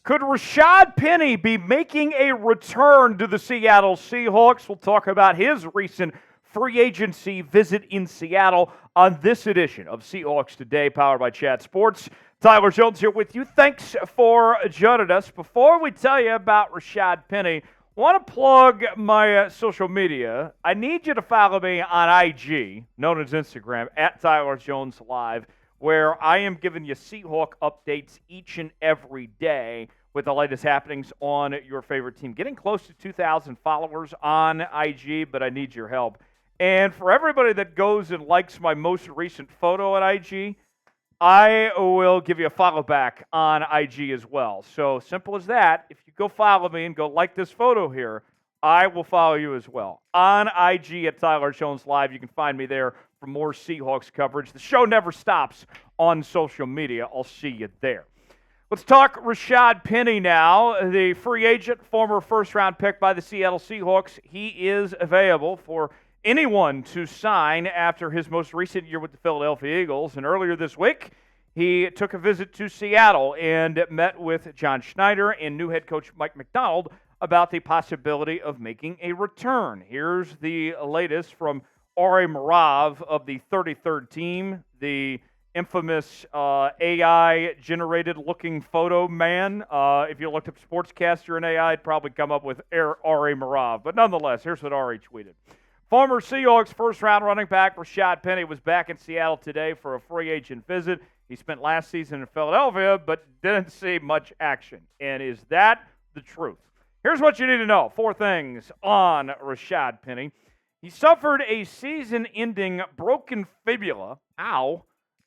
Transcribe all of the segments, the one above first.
Could Rashaad Penny be making a return to the Seattle Seahawks? We'll talk about his recent free agency visit in Seattle on this edition of Seahawks Today, powered by Chat Sports. Tyler Jones here with you. Thanks for joining us. Before we tell you about Rashaad Penny, I want to plug my social media. I need you to follow me on IG, known as Instagram, at Tyler Jones Live, where I am giving you Seahawk updates each and every day with the latest happenings on your favorite team. Getting close to 2,000 followers on IG, but I need your help. And for everybody that goes and likes my most recent photo on IG, I will give you a follow back on IG as well. So simple as that. If you go follow me and go like this photo here, I will follow you as well. On IG at Tyler Jones Live, you can find me there for more Seahawks coverage. The show never stops on social media. I'll see you there. Let's talk Rashaad Penny now, the free agent, former first-round pick by the Seattle Seahawks. He is available for anyone to sign after his most recent year with the Philadelphia Eagles. And earlier this week, he took a visit to Seattle and met with John Schneider and new head coach Mike Macdonald about the possibility of making a return. Here's the latest from Ari Marav of the 33rd team, the infamous AI-generated looking photo man. If you looked up sportscaster in AI, it'd probably come up with Ari Marav. But nonetheless, here's what Ari tweeted. Former Seahawks first-round running back Rashaad Penny was back in Seattle today for a free agent visit. He spent last season in Philadelphia, but didn't see much action. And is that the truth? Here's what you need to know. 4 things on Rashaad Penny. He suffered a season-ending broken fibula,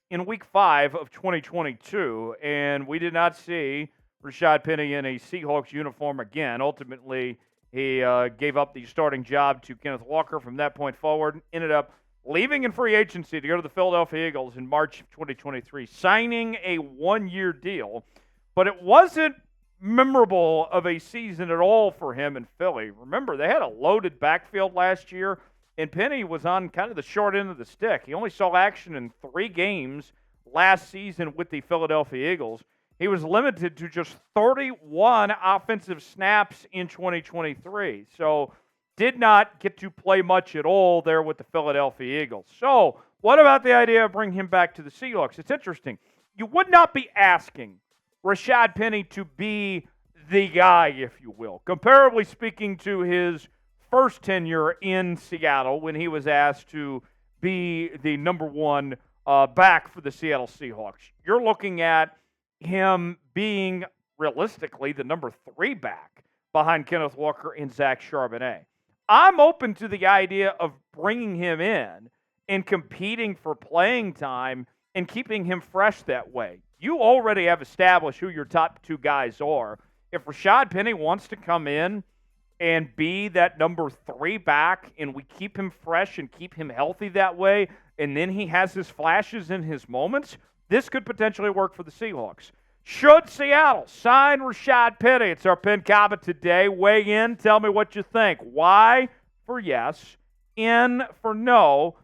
in Week 5 of 2022, and we did not see Rashaad Penny in a Seahawks uniform again. Ultimately, he gave up the starting job to Kenneth Walker from that point forward, ended up leaving in free agency to go to the Philadelphia Eagles in March of 2023, signing a 1-year deal, but it wasn't memorable of a season at all for him in Philly. Remember, they had a loaded backfield last year, and Penny was on kind of the short end of the stick. He only saw action in 3 games last season with the Philadelphia Eagles. He was limited to just 31 offensive snaps in 2023, so did not get to play much at all there with the Philadelphia Eagles. So what about the idea of bringing him back to the Seahawks? It's interesting. You would not be asking Rashaad Penny to be the guy, if you will, comparably speaking to his first tenure in Seattle when he was asked to be the number 1 back for the Seattle Seahawks. You're looking at him being, realistically, the number 3 back behind Kenneth Walker and Zach Charbonnet. I'm open to the idea of bringing him in and competing for playing time and keeping him fresh that way. You already have established who your top 2 guys are. If Rashaad Penny wants to come in and be that number 3 back and we keep him fresh and keep him healthy that way, and then he has his flashes and his moments, this could potentially work for the Seahawks. Should Seattle sign Rashaad Penny? It's our pin comment today. Weigh in. Tell me what you think. Y for yes. N for no.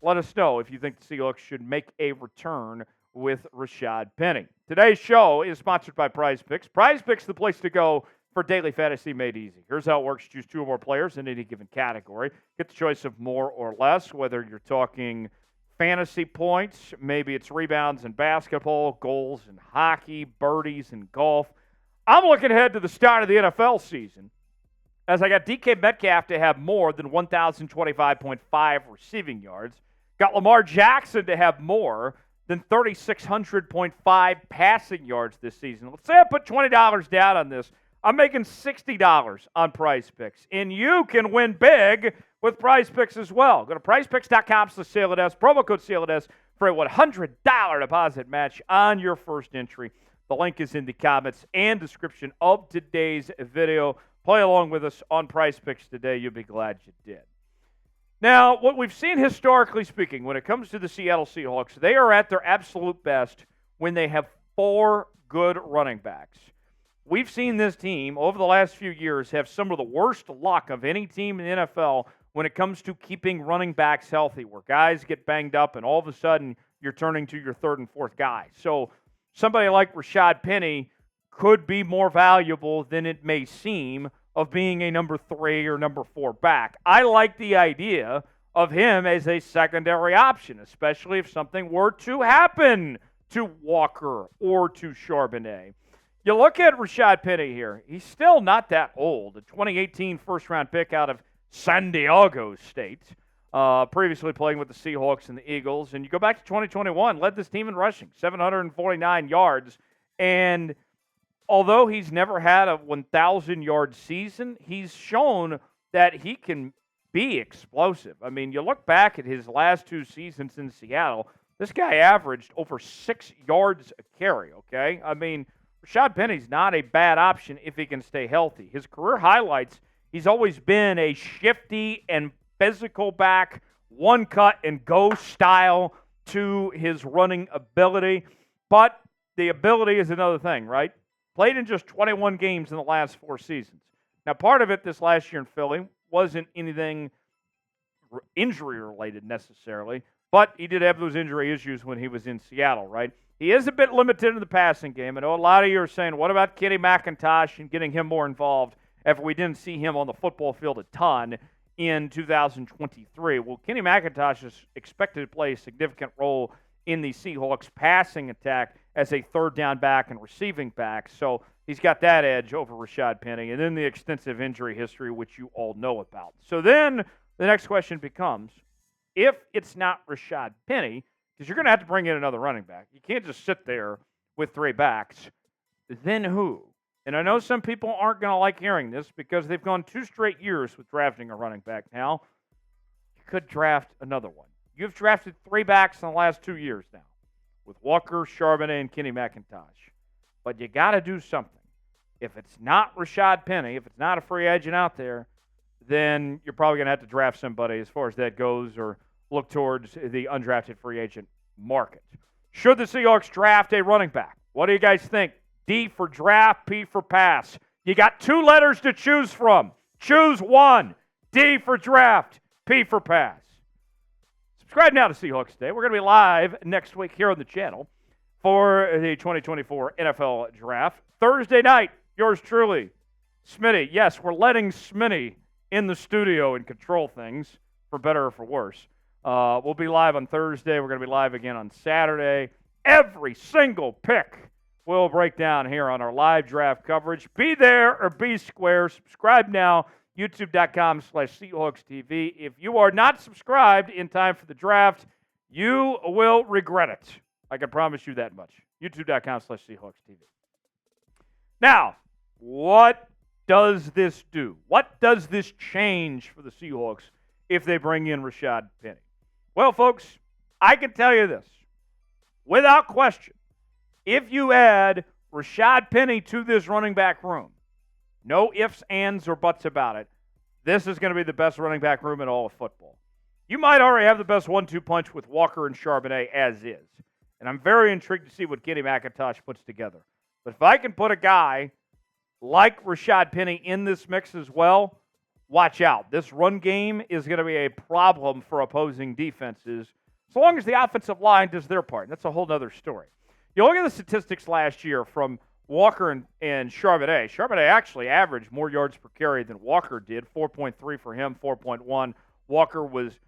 Let us know if you think the Seahawks should make a return with Rashaad Penny. Today's show is sponsored by Prize Picks. Prize Picks, the place to go for daily fantasy made easy. Here's how it works. Choose 2 or more players in any given category. Get the choice of more or less, whether you're talking fantasy points, maybe it's rebounds in basketball, goals in hockey, birdies in golf. I'm looking ahead to the start of the NFL season as I got DK Metcalf to have more than 1,025.5 receiving yards. Got Lamar Jackson to have more than 3,600.5 passing yards this season. Let's say I put $20 down on this. I'm making $60 on Prize Picks, and you can win big with Prize Picks as well. Go to prizepicks.com/CLNS, promo code CLNS for a $100 deposit match on your first entry. The link is in the comments and description of today's video. Play along with us on Prize Picks today. You'll be glad you did. Now, what we've seen historically speaking when it comes to the Seattle Seahawks, they are at their absolute best when they have 4 good running backs. We've seen this team over the last few years have some of the worst luck of any team in the NFL when it comes to keeping running backs healthy, where guys get banged up and all of a sudden you're turning to your 3rd and 4th guy. So somebody like Rashaad Penny could be more valuable than it may seem of being a number 3 or number 4 back. I like the idea of him as a secondary option, especially if something were to happen to Walker or to Charbonnet. You look at Rashaad Penny here. He's still not that old. A 2018 first-round pick out of San Diego State, previously playing with the Seahawks and the Eagles. And you go back to 2021, led this team in rushing, 749 yards. And although he's never had a 1,000-yard season, he's shown that he can be explosive. I mean, you look back at his last 2 seasons in Seattle, this guy averaged over 6 yards a carry, okay? I mean, Rashaad Penny's not a bad option if he can stay healthy. His career highlights, he's always been a shifty and physical back, one-cut-and-go style to his running ability. But the ability is another thing, right? Played in just 21 games in the last 4 seasons. Now, part of it this last year in Philly wasn't anything injury-related necessarily, but he did have those injury issues when he was in Seattle, right? He is a bit limited in the passing game. I know a lot of you are saying, what about Kenny McIntosh and getting him more involved after we didn't see him on the football field a ton in 2023? Well, Kenny McIntosh is expected to play a significant role in the Seahawks passing attack as a third down back and receiving back. So he's got that edge over Rashaad Penny. And then the extensive injury history, which you all know about. So then the next question becomes, if it's not Rashaad Penny, because you're going to have to bring in another running back. You can't just sit there with 3 backs. Then who? And I know some people aren't going to like hearing this because they've gone 2 straight years with drafting a running back now. You could draft another one. You've drafted 3 backs in the last 2 years now with Walker, Charbonnet, and Kenny McIntosh. But you got to do something. If it's not Rashaad Penny, if it's not a free agent out there, then you're probably going to have to draft somebody as far as that goes or look towards the undrafted free agent market. Should the Seahawks draft a running back? What do you guys think? D for draft, P for pass. You got 2 letters to choose from. Choose one. D for draft, P for pass. Subscribe now to Seahawks Today. We're going to be live next week here on the channel for the 2024 NFL Draft. Thursday night, yours truly, Smitty. Yes, we're letting Smitty in the studio and control things, for better or for worse. We'll be live on Thursday. We're going to be live again on Saturday. Every single pick we'll break down here on our live draft coverage. Be there or be square. Subscribe now, youtube.com/SeahawksTV. If you are not subscribed in time for the draft, you will regret it. I can promise you that much. youtube.com/SeahawksTV. Now, what does this do? What does this change for the Seahawks if they bring in Rashaad Penny? Well, folks, I can tell you this. Without question, if you add Rashaad Penny to this running back room, no ifs, ands, or buts about it, this is going to be the best running back room in all of football. You might already have the best 1-2 punch with Walker and Charbonnet as is. And I'm very intrigued to see what Kenny McIntosh puts together. But if I can put a guy like Rashaad Penny in this mix as well, watch out. This run game is going to be a problem for opposing defenses, so long as the offensive line does their part. That's a whole other story. You look at the statistics last year from Walker and Charbonnet. Charbonnet actually averaged more yards per carry than Walker did, 4.3 for him, 4.1. Walker was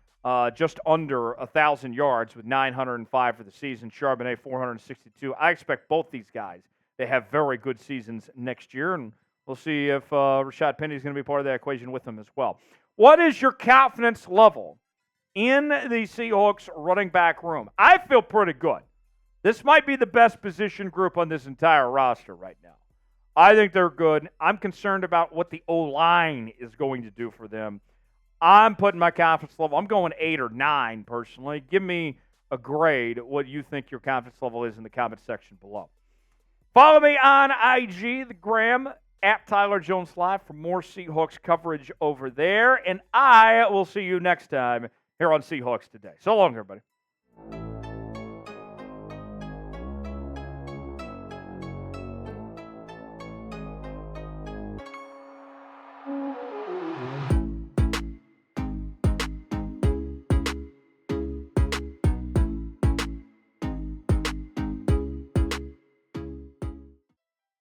just under 1,000 yards with 905 for the season. Charbonnet, 462. I expect both these guys to have very good seasons next year, and we'll see if Rashaad Penny is going to be part of that equation with them as well. What is your confidence level in the Seahawks running back room? I feel pretty good. This might be the best position group on this entire roster right now. I think they're good. I'm concerned about what the O-line is going to do for them. I'm putting my confidence level, I'm going 8 or 9 personally. Give me a grade, what you think your confidence level is in the comment section below. Follow me on IG, the gram, at Tyler Jones Live for more Seahawks coverage over there. And I will see you next time here on Seahawks Today. So long, everybody.